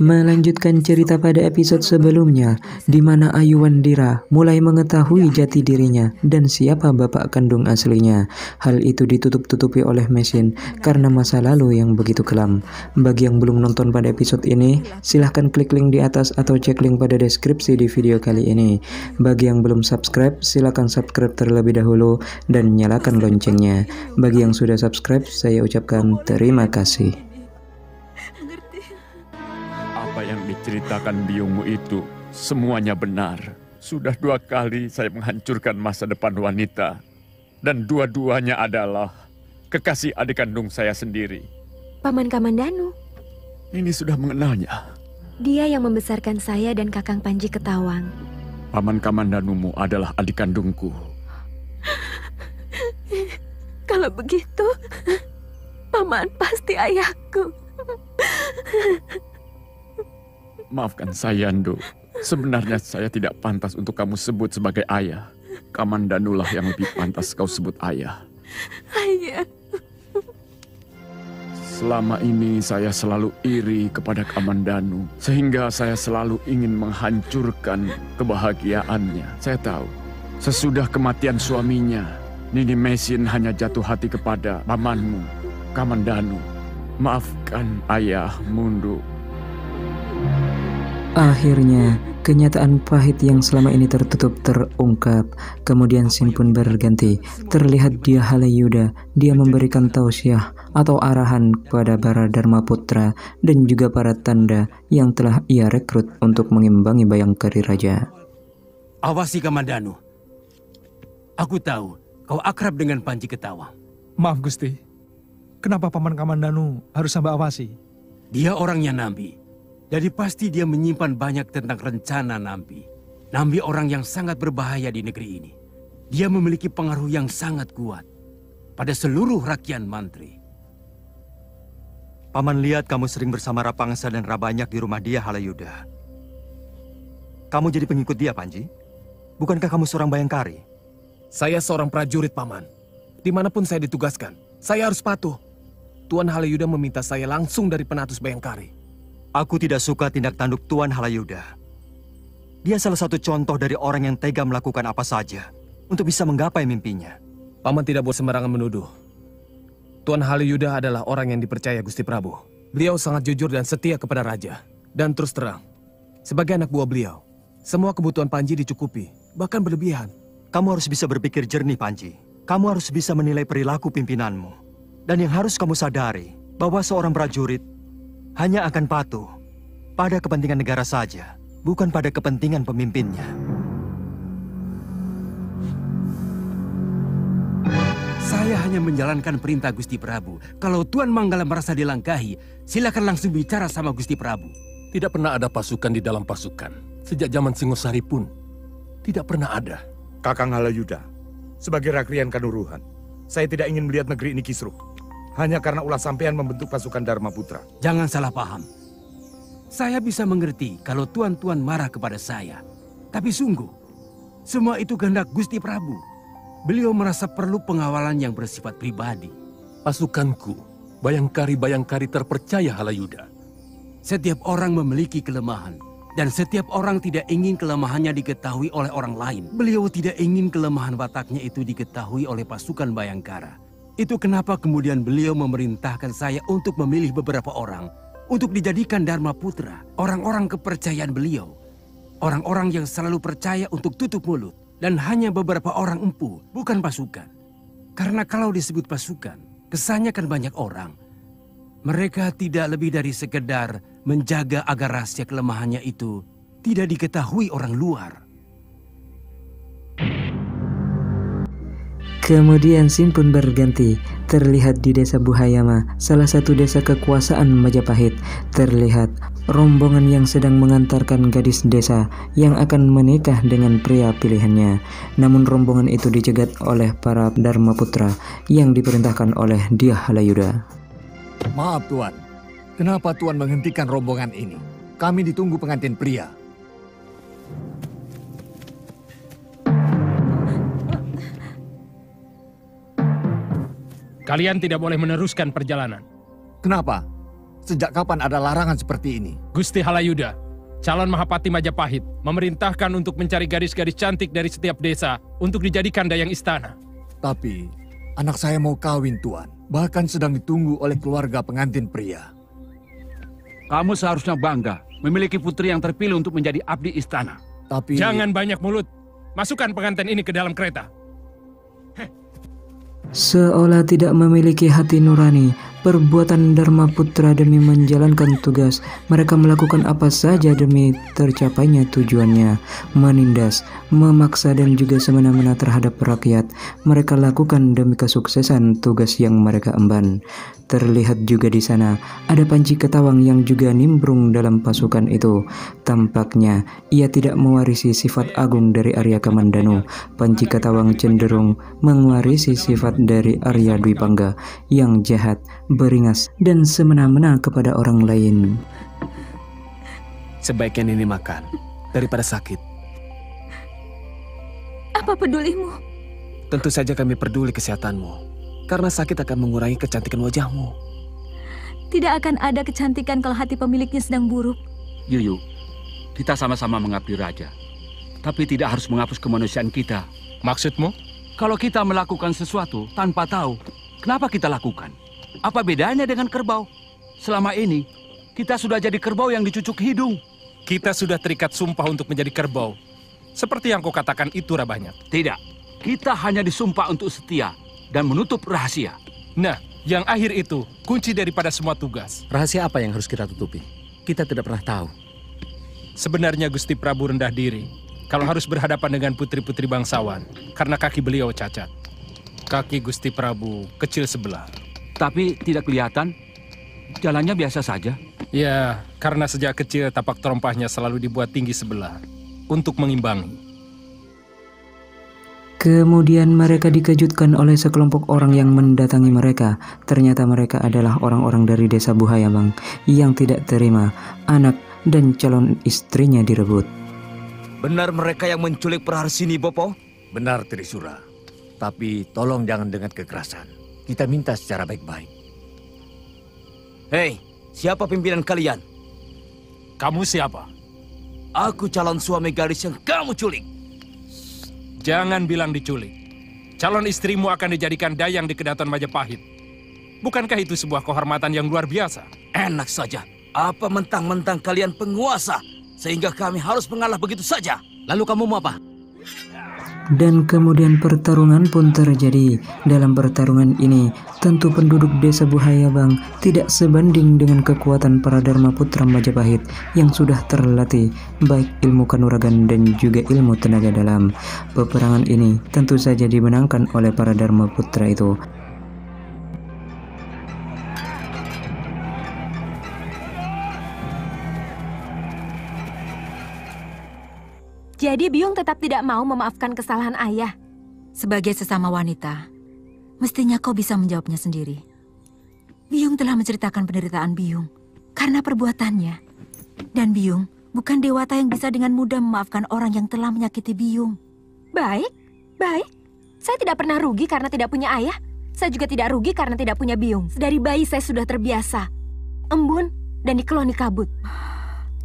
Melanjutkan cerita pada episode sebelumnya, di mana Ayu Wandira mulai mengetahui jati dirinya dan siapa bapak kandung aslinya. Hal itu ditutup-tutupi oleh mesin karena masa lalu yang begitu kelam. Bagi yang belum nonton pada episode ini, silahkan klik link di atas atau cek link pada deskripsi di video kali ini. Bagi yang belum subscribe, silahkan subscribe terlebih dahulu dan nyalakan loncengnya. Bagi yang sudah subscribe, saya ucapkan terima kasih. Apa yang diceritakan biungmu itu semuanya benar. Sudah 2 kali saya menghancurkan masa depan wanita. Dan dua-duanya adalah kekasih adik kandung saya sendiri. Paman Kamandanu. Ini sudah mengenalnya. Dia yang membesarkan saya dan Kakang Panji Ketawang. Paman Kamandanumu adalah adik kandungku. Kalau begitu, Paman pasti ayahku. Maafkan saya, Ndo. Sebenarnya saya tidak pantas untuk kamu sebut sebagai ayah. Kamandanulah yang lebih pantas kau sebut ayah. Ayah. Selama ini saya selalu iri kepada Kamandanu. Sehingga saya selalu ingin menghancurkan kebahagiaannya. Saya tahu, sesudah kematian suaminya, Nini Mesin hanya jatuh hati kepada pamanmu, Kamandanu. Maafkan ayah, Mundu. Akhirnya, kenyataan pahit yang selama ini tertutup terungkap. Kemudian scene pun berganti. Terlihat dia Halayuda. Dia memberikan tausiah atau arahan kepada para Dharma Putra dan juga para tanda yang telah ia rekrut untuk mengimbangi Bayangkari Raja. Awasi Kamandanu. Aku tahu kau akrab dengan Panji Ketawang. Maaf Gusti, kenapa Paman Kamandanu harus hamba awasi? Dia orangnya Nambi. Jadi pasti dia menyimpan banyak tentang rencana Nambi. Nambi orang yang sangat berbahaya di negeri ini. Dia memiliki pengaruh yang sangat kuat pada seluruh rakyat mantri. Paman lihat kamu sering bersama Rapangsa dan Rabanyak di rumah dia, Halayuda. Kamu jadi pengikut dia, Panji? Bukankah kamu seorang Bayangkari? Saya seorang prajurit, Paman. Dimanapun saya ditugaskan, saya harus patuh. Tuan Halayuda meminta saya langsung dari Penatus Bayangkari. Aku tidak suka tindak tanduk Tuan Halayuda. Dia salah satu contoh dari orang yang tega melakukan apa saja untuk bisa menggapai mimpinya. Paman tidak boleh sembarangan menuduh. Tuan Halayuda adalah orang yang dipercaya Gusti Prabu. Beliau sangat jujur dan setia kepada raja. Dan terus terang, sebagai anak buah beliau, semua kebutuhan Panji dicukupi, bahkan berlebihan. Kamu harus bisa berpikir jernih, Panji. Kamu harus bisa menilai perilaku pimpinanmu. Dan yang harus kamu sadari, bahwa seorang prajurit hanya akan patuh pada kepentingan negara saja, bukan pada kepentingan pemimpinnya. Saya hanya menjalankan perintah Gusti Prabu. Kalau Tuan Manggala merasa dilangkahi, silakan langsung bicara sama Gusti Prabu. Tidak pernah ada pasukan di dalam pasukan. Sejak zaman Singosari pun tidak pernah ada. Kakang Halayuda, sebagai Rakrian Kanuruhan, saya tidak ingin melihat negeri ini kisruh. Hanya karena ulah sampean membentuk pasukan Dharma Putra. Jangan salah paham. Saya bisa mengerti kalau tuan-tuan marah kepada saya. Tapi sungguh, semua itu kehendak Gusti Prabu. Beliau merasa perlu pengawalan yang bersifat pribadi. Pasukanku, Bayangkari-Bayangkari terpercaya, Halayuda. Setiap orang memiliki kelemahan. Dan setiap orang tidak ingin kelemahannya diketahui oleh orang lain. Beliau tidak ingin kelemahan wataknya itu diketahui oleh pasukan Bayangkara. Itu kenapa kemudian beliau memerintahkan saya untuk memilih beberapa orang untuk dijadikan Dharma Putra, orang-orang kepercayaan beliau. Orang-orang yang selalu percaya untuk tutup mulut dan hanya beberapa orang empu, bukan pasukan. Karena kalau disebut pasukan, kesannya kan banyak orang. Mereka tidak lebih dari sekedar menjaga agar rahasia kelemahannya itu tidak diketahui orang luar. Kemudian scene pun berganti. Terlihat di desa Buhayama, salah satu desa kekuasaan Majapahit. Terlihat rombongan yang sedang mengantarkan gadis desa yang akan menikah dengan pria pilihannya. Namun rombongan itu dicegat oleh para Dharma Putra yang diperintahkan oleh Dia Halayuda. Maaf Tuan, kenapa Tuan menghentikan rombongan ini? Kami ditunggu pengantin pria. Kalian tidak boleh meneruskan perjalanan. Kenapa? Sejak kapan ada larangan seperti ini? Gusti Halayuda, calon Mahapati Majapahit, memerintahkan untuk mencari gadis-gadis cantik dari setiap desa untuk dijadikan dayang istana. Tapi, anak saya mau kawin, Tuan. Bahkan sedang ditunggu oleh keluarga pengantin pria. Kamu seharusnya bangga memiliki putri yang terpilih untuk menjadi abdi istana. Tapi... Jangan banyak mulut. Masukkan pengantin ini ke dalam kereta. Seolah tidak memiliki hati nurani, perbuatan Dharma Putra demi menjalankan tugas, mereka melakukan apa saja demi tercapainya tujuannya, menindas, memaksa dan juga semena-mena terhadap rakyat. Mereka lakukan demi kesuksesan tugas yang mereka emban. Terlihat juga di sana ada Panji Ketawang yang juga nimbrung dalam pasukan itu. Tampaknya ia tidak mewarisi sifat agung dari Arya Kamandanu. Panji Ketawang cenderung mewarisi sifat dari Arya Dwi Pangga yang jahat, beringas, dan semena-mena kepada orang lain. Sebaiknya Nini makan daripada sakit. Apa pedulimu? Tentu saja kami peduli kesehatanmu. Karena sakit akan mengurangi kecantikan wajahmu. Tidak akan ada kecantikan kalau hati pemiliknya sedang buruk. Yuyu, kita sama-sama mengabdi raja. Tapi tidak harus menghapus kemanusiaan kita. Maksudmu? Kalau kita melakukan sesuatu tanpa tahu, kenapa kita lakukan? Apa bedanya dengan kerbau? Selama ini, kita sudah jadi kerbau yang dicucuk hidung. Kita sudah terikat sumpah untuk menjadi kerbau. Seperti yang kau katakan itu, Rabanyak. Tidak, kita hanya disumpah untuk setia dan menutup rahasia. Nah, yang akhir itu kunci daripada semua tugas. Rahasia apa yang harus kita tutupi? Kita tidak pernah tahu. Sebenarnya Gusti Prabu rendah diri kalau harus berhadapan dengan putri-putri bangsawan karena kaki beliau cacat. Kaki Gusti Prabu kecil sebelah. Tapi tidak kelihatan, jalannya biasa saja. Ya, karena sejak kecil tapak terompahnya selalu dibuat tinggi sebelah untuk mengimbangi. Kemudian mereka dikejutkan oleh sekelompok orang yang mendatangi mereka. Ternyata mereka adalah orang-orang dari desa Buhayabang yang tidak terima anak dan calon istrinya direbut. Benar mereka yang menculik Praharsini, Bopo? Benar, Trisura. Tapi tolong jangan dengan kekerasan. Kita minta secara baik-baik. Hei, siapa pimpinan kalian? Kamu siapa? Aku calon suami gadis yang kamu culik. Jangan bilang diculik. Calon istrimu akan dijadikan dayang di Kedaton Majapahit. Bukankah itu sebuah kehormatan yang luar biasa? Enak saja. Apa mentang-mentang kalian penguasa, sehingga kami harus mengalah begitu saja? Lalu kamu mau apa? Dan kemudian pertarungan pun terjadi. Dalam pertarungan ini, tentu penduduk desa Buhayabang tidak sebanding dengan kekuatan para Dharma Putra Majapahit yang sudah terlatih baik ilmu kanuragan dan juga ilmu tenaga dalam. Peperangan ini tentu saja dimenangkan oleh para Dharma Putra itu. Jadi Byung tetap tidak mau memaafkan kesalahan ayah. Sebagai sesama wanita, mestinya kau bisa menjawabnya sendiri. Byung telah menceritakan penderitaan Byung karena perbuatannya. Dan Byung bukan dewata yang bisa dengan mudah memaafkan orang yang telah menyakiti Byung. Baik. Saya tidak pernah rugi karena tidak punya ayah. Saya juga tidak rugi karena tidak punya Byung. Dari bayi saya sudah terbiasa embun dan dikeloni kabut.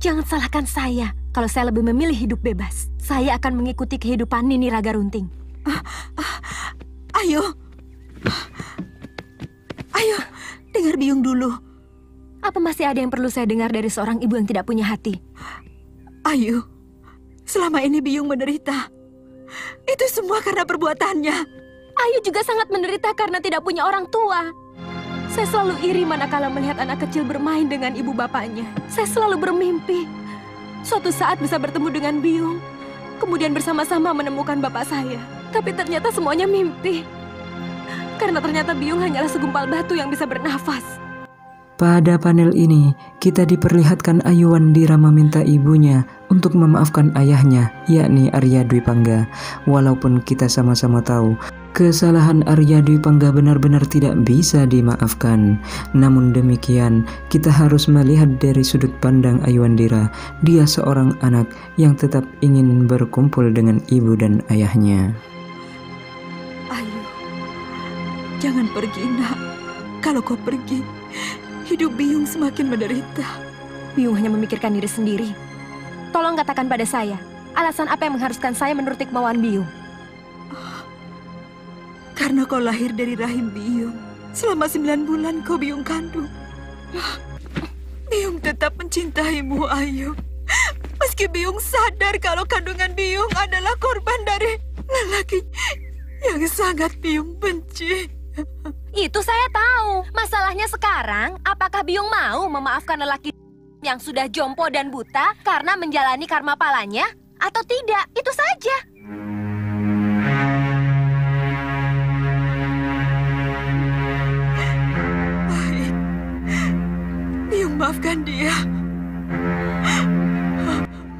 Jangan salahkan saya. Kalau saya lebih memilih hidup bebas, saya akan mengikuti kehidupan Nini Raga Runting. Ayo, dengar Byung dulu. Apa masih ada yang perlu saya dengar dari seorang ibu yang tidak punya hati? Ayu, selama ini Byung menderita. Itu semua karena perbuatannya. Ayu juga sangat menderita karena tidak punya orang tua. Saya selalu iri manakala melihat anak kecil bermain dengan ibu bapaknya. Saya selalu bermimpi suatu saat bisa bertemu dengan Byung, kemudian bersama-sama menemukan bapak saya. Tapi ternyata semuanya mimpi. Karena ternyata Byung hanyalah segumpal batu yang bisa bernafas. Pada panel ini, kita diperlihatkan Ayuwandira meminta ibunya untuk memaafkan ayahnya, yakni Arya Dwi Pangga. Walaupun kita sama-sama tahu, kesalahan Arya Dwi Pangga benar-benar tidak bisa dimaafkan. Namun demikian, kita harus melihat dari sudut pandang Ayuwandira. Dia seorang anak yang tetap ingin berkumpul dengan ibu dan ayahnya. Ayu, jangan pergi, nak. Kalau kau pergi, hidup Biyung semakin menderita. Biyung hanya memikirkan diri sendiri. Tolong katakan pada saya, alasan apa yang mengharuskan saya menuruti kemauan Biyung? Karena kau lahir dari rahim Biyung. Selama 9 bulan kau Biyung kandung. Biyung tetap mencintaimu, Ayu. Meski Biyung sadar kalau kandungan Biyung adalah korban dari lelaki yang sangat Biyung benci. Itu saya tahu. Masalahnya sekarang, apakah Biyung mau memaafkan lelaki yang sudah jompo dan buta karena menjalani karma palanya? Atau tidak? Itu saja. Baik. Biyung maafkan dia.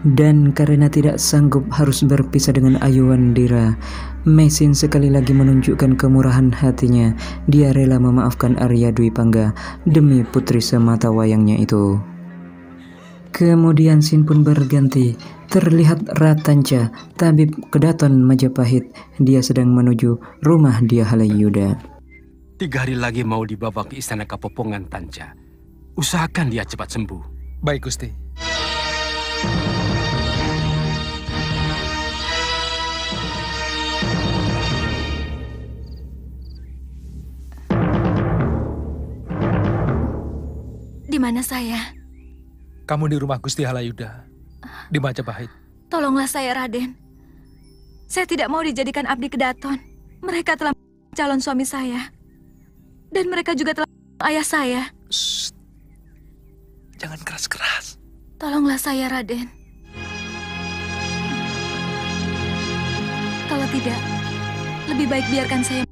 Dan karena tidak sanggup harus berpisah dengan Ayu Wandira, Mesin sekali lagi menunjukkan kemurahan hatinya. Dia rela memaafkan Arya Dwi Pangga demi putri semata wayangnya itu. Kemudian scene pun berganti. Terlihat Ratanca, tabib Kedaton Majapahit. Dia sedang menuju rumah Dia Halayuda. 3 hari lagi mau dibawa ke istana Kapopongan, Tanca. Usahakan dia cepat sembuh. Baik, Gusti. Di mana saya? Kamu di rumah Gusti Halayuda, di Majapahit. Tolonglah saya, Raden. Saya tidak mau dijadikan abdi Kedaton. Mereka telah calon suami saya. Dan mereka juga telah ayah saya. Shh. Jangan keras-keras. Tolonglah saya, Raden. Kalau tidak, lebih baik biarkan saya.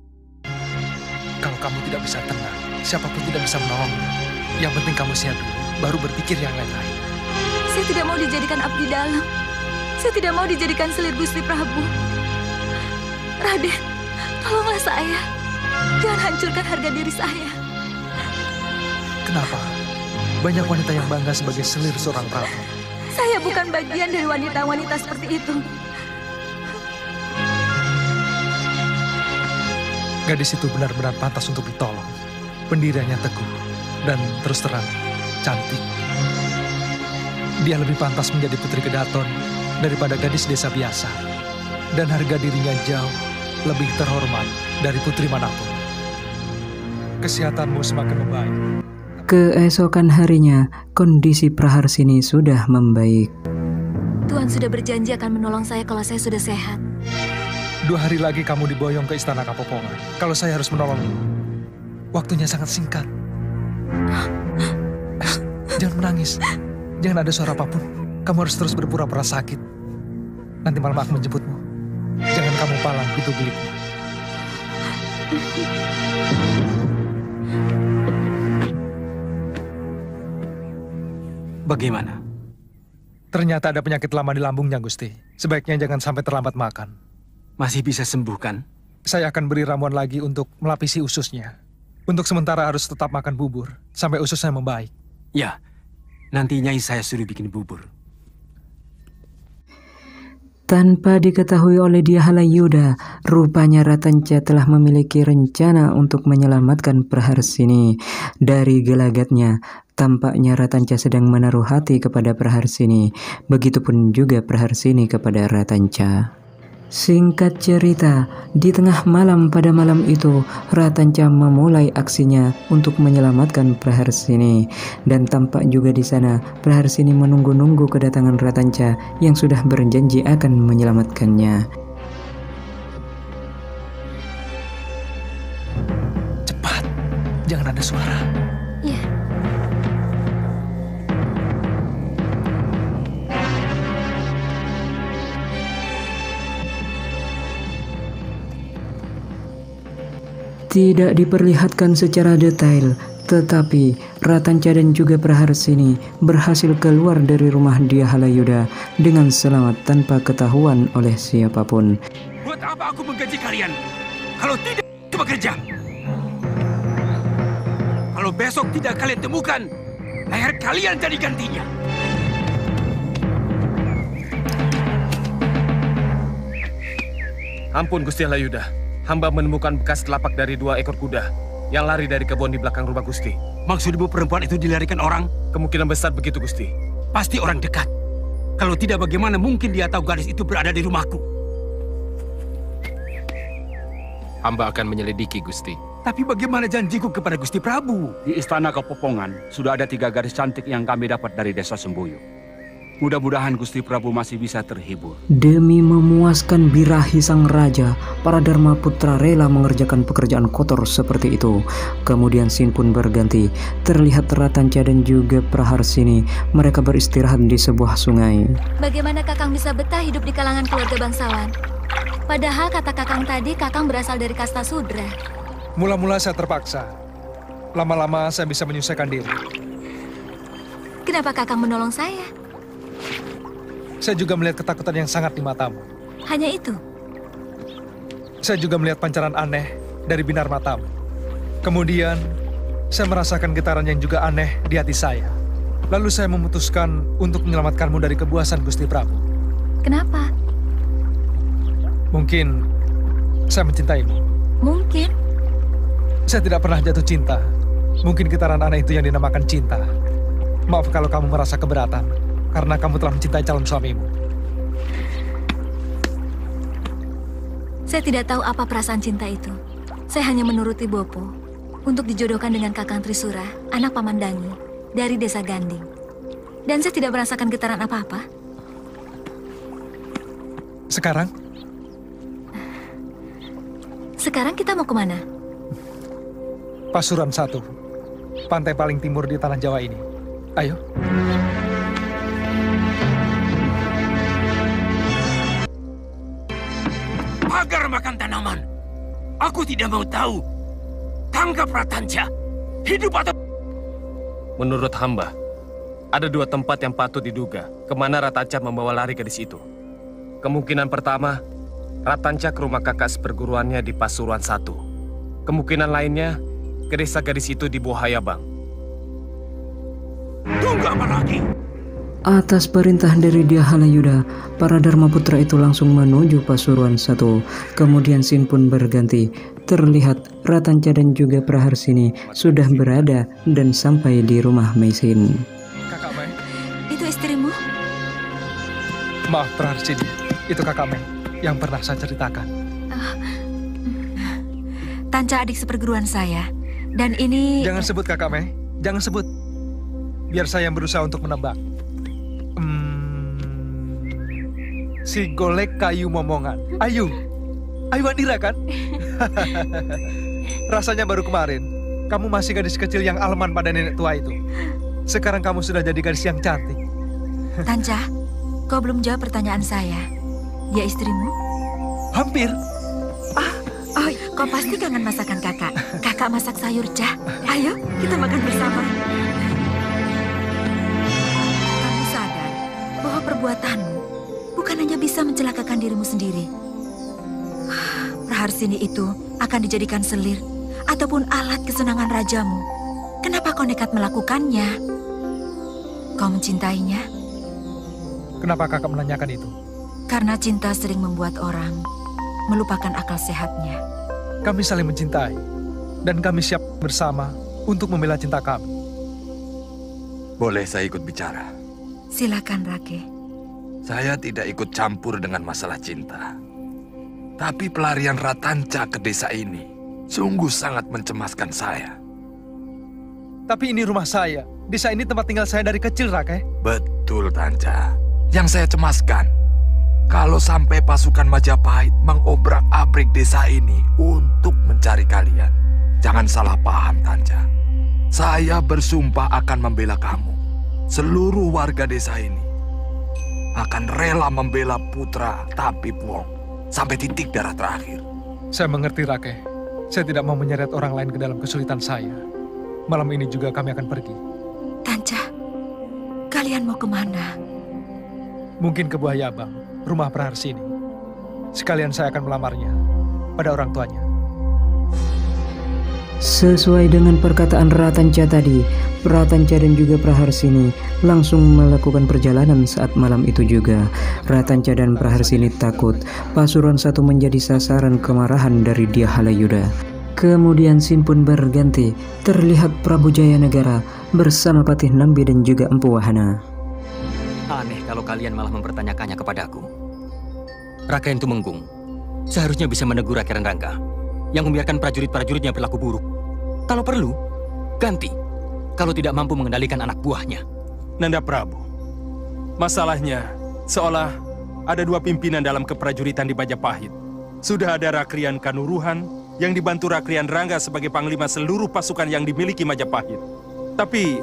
Kalau kamu tidak bisa tenang, siapapun tidak bisa menolongmu. Yang penting kamu sehat dulu, baru berpikir yang lain-lain. Saya tidak mau dijadikan abdi dalam. Saya tidak mau dijadikan selir Gusti Prabu. Raden, tolonglah saya. Jangan hancurkan harga diri saya. Kenapa? Banyak wanita yang bangga sebagai selir seorang prabu. Saya bukan bagian dari wanita-wanita seperti itu. Gadis itu benar-benar pantas untuk ditolong. Pendiriannya teguh dan terus terang cantik. Dia lebih pantas menjadi putri Kedaton daripada gadis desa biasa. Dan harga dirinya jauh lebih terhormat dari putri manapun. Kesehatanmu semakin membaik. Keesokan harinya, kondisi Praharsini sudah membaik. Tuhan sudah berjanji akan menolong saya kalau saya sudah sehat. 2 hari lagi kamu diboyong ke istana Kapopongan. Kalau saya harus menolongmu, waktunya sangat singkat. Jangan menangis. Jangan ada suara apapun. Kamu harus terus berpura-pura sakit. Nanti malam aku menjemputmu. Jangan kamu palang pintu bilikmu. Bagaimana? Ternyata ada penyakit lama di lambungnya, Gusti. Sebaiknya jangan sampai terlambat makan. Masih bisa sembuh, kan? Saya akan beri ramuan lagi untuk melapisi ususnya. Untuk sementara harus tetap makan bubur, sampai ususnya membaik. Ya, nanti Nyai saya suruh bikin bubur. Tanpa diketahui oleh Dia Halayuda, rupanya Ratanca telah memiliki rencana untuk menyelamatkan Praharsini dari gelagatnya. Tampaknya Ratanca sedang menaruh hati kepada Praharsini, begitupun juga Praharsini kepada Ratanca. Singkat cerita, di tengah malam pada malam itu, Ratanca memulai aksinya untuk menyelamatkan Praharsini. Dan tampak juga di sana, Praharsini menunggu-nunggu kedatangan Ratanca yang sudah berjanji akan menyelamatkannya. Cepat, jangan ada suara. Iya. Tidak diperlihatkan secara detail, tetapi Ratanca dan juga Praharsini berhasil keluar dari rumah Dia Halayuda dengan selamat tanpa ketahuan oleh siapapun. Buat apa aku menggaji kalian? Kalau tidak bekerja. Kalau besok tidak kalian temukan, leher kalian jadi gantinya. Ampun Gusti Halayuda, hamba menemukan bekas telapak dari 2 ekor kuda. yang lari dari kebun di belakang rumah Gusti. Maksudmu perempuan itu dilarikan orang? Kemungkinan besar begitu, Gusti. Pasti orang dekat. Kalau tidak, bagaimana mungkin dia tahu gadis itu berada di rumahku? Hamba akan menyelidiki, Gusti. Tapi bagaimana janjiku kepada Gusti Prabu? Di Istana Kepopongan sudah ada 3 gadis cantik yang kami dapat dari desa Semboyo. Mudah-mudahan Gusti Prabu masih bisa terhibur. Demi memuaskan birahi sang raja, para Dharma Putra rela mengerjakan pekerjaan kotor seperti itu. Kemudian scene pun berganti. Terlihat Ratanca dan juga Praharsini. Mereka beristirahat di sebuah sungai. Bagaimana Kakang bisa betah hidup di kalangan keluarga bangsawan? Padahal kata Kakang tadi, Kakang berasal dari kasta Sudra. Mula-mula saya terpaksa. Lama-lama saya bisa menyesuaikan diri. Kenapa Kakang menolong saya? Saya juga melihat ketakutan yang sangat di matamu. Hanya itu? Saya juga melihat pancaran aneh dari binar matamu. Kemudian, saya merasakan getaran yang juga aneh di hati saya. Lalu saya memutuskan untuk menyelamatkanmu dari kebuasan Gusti Prabu. Kenapa? Mungkin saya mencintaimu. Mungkin. Saya tidak pernah jatuh cinta. Mungkin getaran aneh itu yang dinamakan cinta. Maaf kalau kamu merasa keberatan, karena kamu telah mencintai calon suamimu. Saya tidak tahu apa perasaan cinta itu. Saya hanya menuruti Bopo untuk dijodohkan dengan Kakang Trisura, anak Paman Dangi, dari desa Ganding. Dan saya tidak merasakan getaran apa-apa. Sekarang? Sekarang kita mau kemana? Pasuruan 1, pantai paling timur di tanah Jawa ini. Ayo. Agar makan tanaman. Aku tidak mau tahu. Tangkap Ratanca. Hidup atau... Menurut hamba, ada 2 tempat yang patut diduga kemana Ratanca membawa lari gadis itu. Kemungkinan pertama, Ratanca ke rumah kakak seperguruannya di Pasuruan 1. Kemungkinan lainnya, ke desa gadis itu di Bohayabang. Tunggu apa lagi? Atas perintah dari Dyah Halayuda, para Dharma Putra itu langsung menuju Pasuruan 1. Kemudian scene pun berganti. Terlihat Ratanca dan juga Praharsini sudah berada dan sampai di rumah Maisin. Kakak Mai. Itu istrimu? Maaf Praharsini, itu Kakak Mai yang pernah saya ceritakan. Tanca adik seperguruan saya. Dan ini... Jangan sebut Kakak Mai, jangan sebut. Biar saya yang berusaha untuk menebak. Si golek kayu momongan. Ayu Andira kan? Rasanya baru kemarin kamu masih gadis kecil yang alman pada nenek tua itu. Sekarang kamu sudah jadi gadis yang cantik. Tanca, kau belum jawab pertanyaan saya. Dia istrimu? Hampir. Oh, kau pasti kangen masakan kakak. Kakak masak sayur, Cah. Ayo, kita makan bersama. Kamu sadar bahwa perbuatanmu bukan hanya bisa mencelakakan dirimu sendiri. Praharsini itu akan dijadikan selir ataupun alat kesenangan rajamu. Kenapa kau nekat melakukannya? Kau mencintainya? Kenapa kakak menanyakan itu? Karena cinta sering membuat orang melupakan akal sehatnya. Kami saling mencintai, dan kami siap bersama untuk membela cinta kami. Boleh saya ikut bicara? Silakan, Rake. Saya tidak ikut campur dengan masalah cinta. Tapi pelarian Ratanca ke desa ini sungguh sangat mencemaskan saya. Tapi ini rumah saya. Desa ini tempat tinggal saya dari kecil, Rake. Betul, Tanca. Yang saya cemaskan, kalau sampai pasukan Majapahit mengobrak-abrik desa ini untuk mencari kalian. Jangan salah paham, Tanca. Saya bersumpah akan membela kamu. Seluruh warga desa ini akan rela membela putra Tapi Puong sampai titik darah terakhir. Saya mengerti, Rake. Saya tidak mau menyeret orang lain ke dalam kesulitan saya. Malam ini juga kami akan pergi. Tanca, kalian mau kemana? Mungkin ke Bohayabang, rumah Praharsini. Sekalian saya akan melamarnya pada orang tuanya. Sesuai dengan perkataan Ratanca tadi, Ratanca dan juga Praharsini langsung melakukan perjalanan saat malam itu juga. Ratanca dan Praharsini takut Pasuruan 1 menjadi sasaran kemarahan dari Dyah Halayuda. Kemudian scene pun berganti. Terlihat Prabu Jayanegara bersama Patih Nambi dan juga Empu Wahana. Aneh kalau kalian malah mempertanyakannya kepadaku. Raden Tumenggung seharusnya bisa menegur Raden Rangga yang membiarkan prajurit-prajuritnya berlaku buruk. Kalau perlu, ganti. Kalau tidak mampu mengendalikan anak buahnya. Nanda Prabu, masalahnya seolah ada dua pimpinan dalam keprajuritan di Majapahit. Sudah ada Rakrian Kanuruhan yang dibantu Rakrian Rangga sebagai panglima seluruh pasukan yang dimiliki Majapahit. Tapi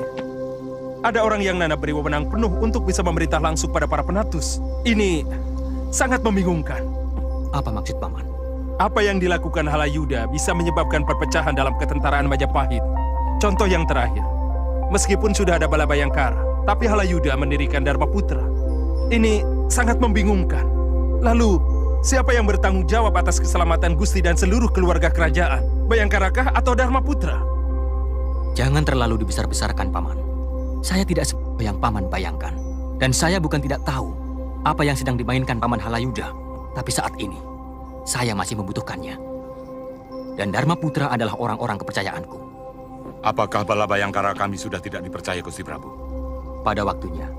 ada orang yang Nanda beri wewenang penuh untuk bisa memerintah langsung pada para penatus. Ini sangat membingungkan. Apa maksud Paman? Apa yang dilakukan Halayuda bisa menyebabkan perpecahan dalam ketentaraan Majapahit. Contoh yang terakhir, meskipun sudah ada Balabayangkara, tapi Halayuda mendirikan Dharma Putra. Ini sangat membingungkan. Lalu, siapa yang bertanggung jawab atas keselamatan Gusti dan seluruh keluarga kerajaan? Bayangkarakah atau Dharma Putra? Jangan terlalu dibesar-besarkan, Paman. Saya tidak seperti yang Paman bayangkan. Dan saya bukan tidak tahu apa yang sedang dimainkan Paman Halayuda. Tapi saat ini, saya masih membutuhkannya. Dan Dharma Putra adalah orang-orang kepercayaanku. Apakah Balabayangkara kami sudah tidak dipercaya, Gusti Prabu? Pada waktunya,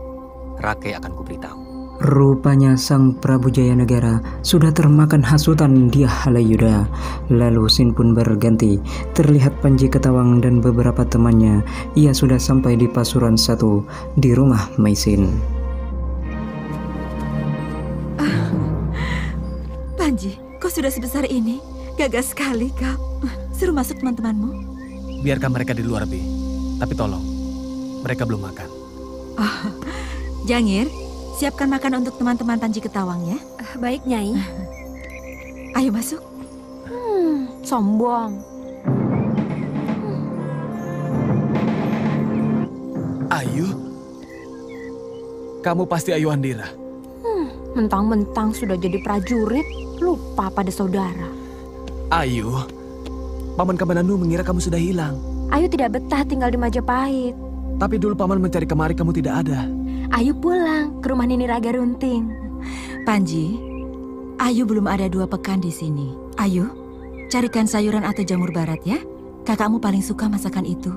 Rake akan kuberitahu. Rupanya sang Prabu Jayanegara sudah termakan hasutan dia Halayuda. Lalu scene pun berganti. Terlihat Panji Ketawang dan beberapa temannya. Ia sudah sampai di Pasuruan 1 di rumah Maisin. Panji, kau sudah sebesar ini. Gagah sekali kau. Suruh masuk teman-temanmu. Biarkan mereka di luar, Bi. Tapi tolong, mereka belum makan. Jangir, siapkan makan untuk teman-teman Panji Ketawang ya. Baik, Nyai. Ayo masuk. Sombong. Ayu? Kamu pasti Ayu Andira. Mentang-mentang sudah jadi prajurit, lupa pada saudara. Ayu, Paman Kamandanu mengira kamu sudah hilang. Ayu tidak betah tinggal di Majapahit. Tapi dulu Paman mencari kemari kamu tidak ada. Ayu pulang ke rumah Nini Raga Runting. Panji, Ayu belum ada 2 pekan di sini. Ayu, carikan sayuran atau jamur barat ya. Kakakmu paling suka masakan itu.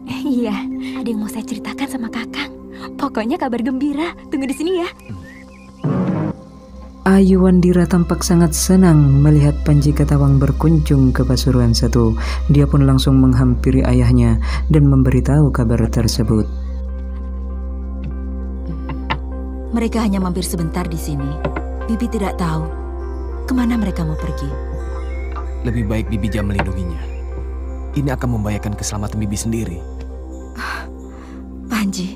Iya, ada yang mau saya ceritakan sama Kakang. Pokoknya kabar gembira. Tunggu di sini ya. Ayu Wandira tampak sangat senang melihat Panji Ketawang berkunjung ke Pasuruan 1. Dia pun langsung menghampiri ayahnya dan memberitahu kabar tersebut. Mereka hanya mampir sebentar di sini. Bibi tidak tahu kemana mereka mau pergi. Lebih baik Bibi jangan melindunginya. Ini akan membahayakan keselamatan Bibi sendiri. Panji,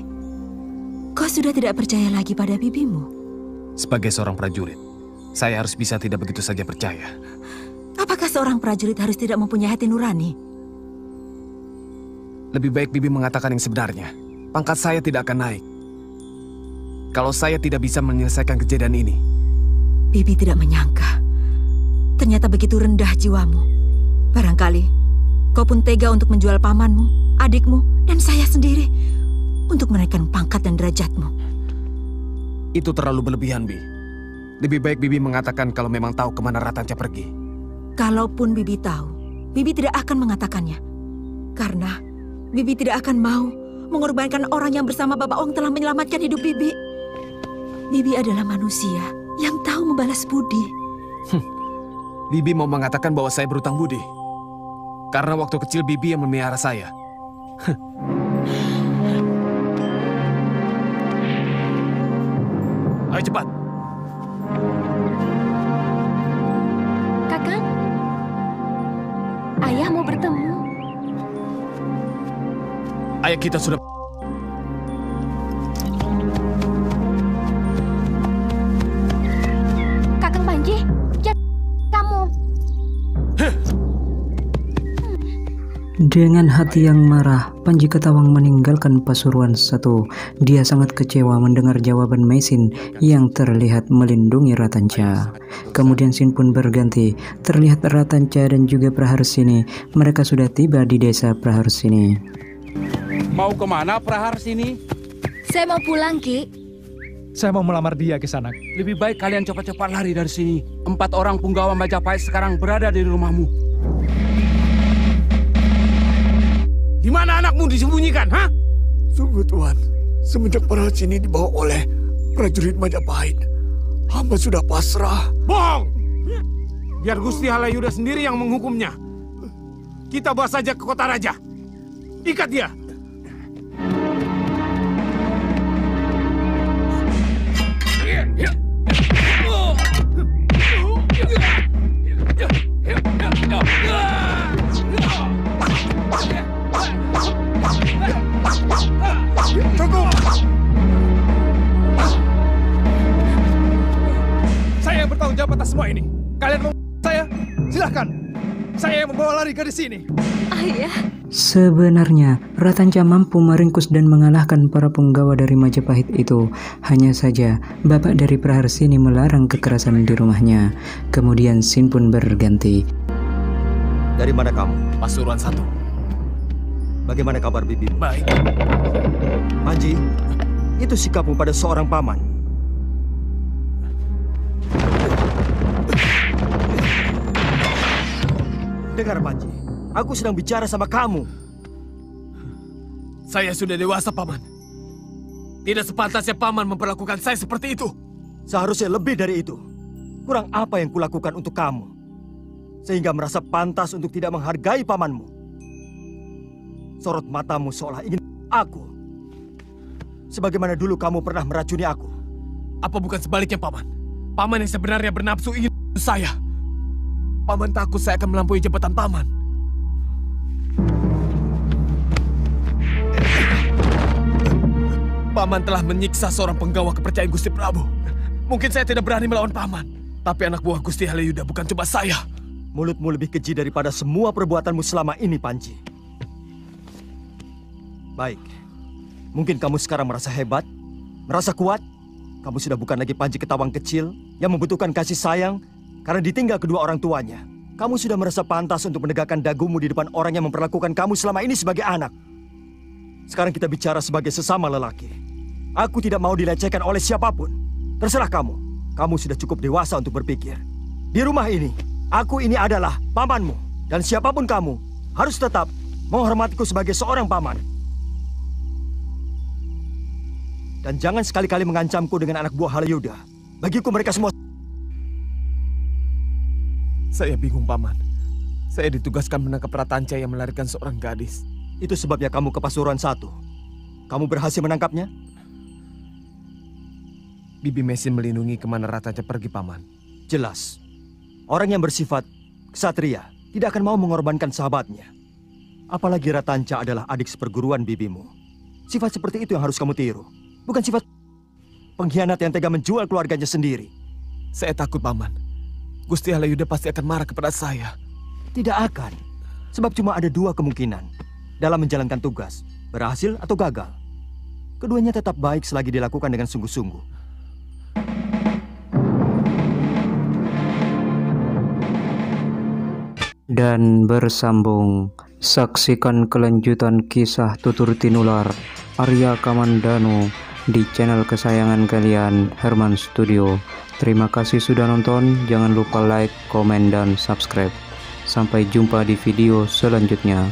kau sudah tidak percaya lagi pada bibimu? Sebagai seorang prajurit, saya harus bisa tidak begitu saja percaya. Apakah seorang prajurit harus tidak mempunyai hati nurani? Lebih baik Bibi mengatakan yang sebenarnya. Pangkat saya tidak akan naik kalau saya tidak bisa menyelesaikan kejadian ini. Bibi tidak menyangka. Ternyata begitu rendah jiwamu. Barangkali kau pun tega untuk menjual pamanmu, adikmu, dan saya sendiri untuk menaikkan pangkat dan derajatmu. Itu terlalu berlebihan, Bi. Lebih baik Bibi mengatakan kalau memang tahu kemana Ratanca pergi. Kalaupun Bibi tahu, Bibi tidak akan mengatakannya. Karena Bibi tidak akan mau mengorbankan orang yang bersama Bapak Ong telah menyelamatkan hidup Bibi. Bibi adalah manusia yang tahu membalas budi. Bibi mau mengatakan bahwa saya berutang budi. Karena waktu kecil Bibi yang memelihara saya. Ayo cepat. Kakang, Ayah mau bertemu. Ayah kita sudah... Kakang Panji, kamu. Dengan hati yang marah, Panji Ketawang meninggalkan Pasuruan 1. Dia sangat kecewa mendengar jawaban Maisin yang terlihat melindungi Ratanca. Kemudian scene pun berganti. Terlihat Ratanca dan juga Praharsini. Mereka sudah tiba di desa Praharsini. Mau kemana Praharsini? Saya mau pulang, Ki. Saya mau melamar dia ke sana. Lebih baik kalian cepat-cepat lari dari sini. 4 orang punggawa Majapahit sekarang berada di rumahmu. Di mana anakmu disembunyikan, ha? Sungguh Tuan, semenjak Prahasis ini dibawa oleh prajurit Majapahit, hamba sudah pasrah. Bohong! Biar Gusti Halayuda sendiri yang menghukumnya. Kita bawa saja ke kota raja. Ikat dia. Cukup! Saya yang bertanggung jawab atas semua ini. Kalian mau saya? Silahkan. Saya yang membawa lari gadis ini. Ayah. Sebenarnya, Ratanca mampu meringkus dan mengalahkan para punggawa dari Majapahit itu. Hanya saja, bapak dari Praharsini melarang kekerasan di rumahnya. Kemudian Sin pun berganti. Dari mana kamu? Pasuruan 1. Bagaimana kabar bibi? Baik. Panji, itu sikapmu pada seorang paman. Dengar Panji, aku sedang bicara sama kamu. Saya sudah dewasa, Paman. Tidak sepantasnya Paman memperlakukan saya seperti itu. Seharusnya lebih dari itu. Kurang apa yang kulakukan untuk kamu? Sehingga merasa pantas untuk tidak menghargai pamanmu. Sorot matamu seolah ingin aku. Sebagaimana dulu kamu pernah meracuni aku. Apa bukan sebaliknya, Paman? Paman yang sebenarnya bernafsu ingin saya. Paman takut saya akan melampaui jabatan Paman. Paman telah menyiksa seorang penggawa kepercayaan Gusti Prabu. Mungkin saya tidak berani melawan Paman. Tapi anak buah Gusti Halayuda bukan cuma saya. Mulutmu lebih keji daripada semua perbuatanmu selama ini, Panji. Baik. Mungkin kamu sekarang merasa hebat, merasa kuat. Kamu sudah bukan lagi Panji Ketawang kecil yang membutuhkan kasih sayang karena ditinggal kedua orang tuanya. Kamu sudah merasa pantas untuk menegakkan dagumu di depan orang yang memperlakukan kamu selama ini sebagai anak. Sekarang kita bicara sebagai sesama lelaki. Aku tidak mau dilecehkan oleh siapapun. Terserah kamu. Kamu sudah cukup dewasa untuk berpikir. Di rumah ini, aku ini adalah pamanmu. Dan siapapun kamu, harus tetap menghormatiku sebagai seorang paman. Dan jangan sekali-kali mengancamku dengan anak buah Halayuda. Bagiku mereka semua... Saya bingung, Paman. Saya ditugaskan menangkap Ratanca yang melarikan seorang gadis. Itu sebabnya kamu ke Pasuruan 1. Kamu berhasil menangkapnya? Bibi Mesin melindungi kemana Ratanca pergi, Paman. Jelas. Orang yang bersifat ksatria tidak akan mau mengorbankan sahabatnya. Apalagi Ratanca adalah adik seperguruan bibimu. Sifat seperti itu yang harus kamu tiru. Bukan sifat pengkhianat yang tega menjual keluarganya sendiri. Saya takut, Paman. Gusti Halayuda pasti akan marah kepada saya. Tidak akan. Sebab cuma ada dua kemungkinan dalam menjalankan tugas. Berhasil atau gagal. Keduanya tetap baik selagi dilakukan dengan sungguh-sungguh. Dan bersambung, saksikan kelanjutan kisah Tutur Tinular Arya Kamandanu di channel kesayangan kalian, Herman Studio. Terima kasih sudah nonton, jangan lupa like, komen, dan subscribe. Sampai jumpa di video selanjutnya.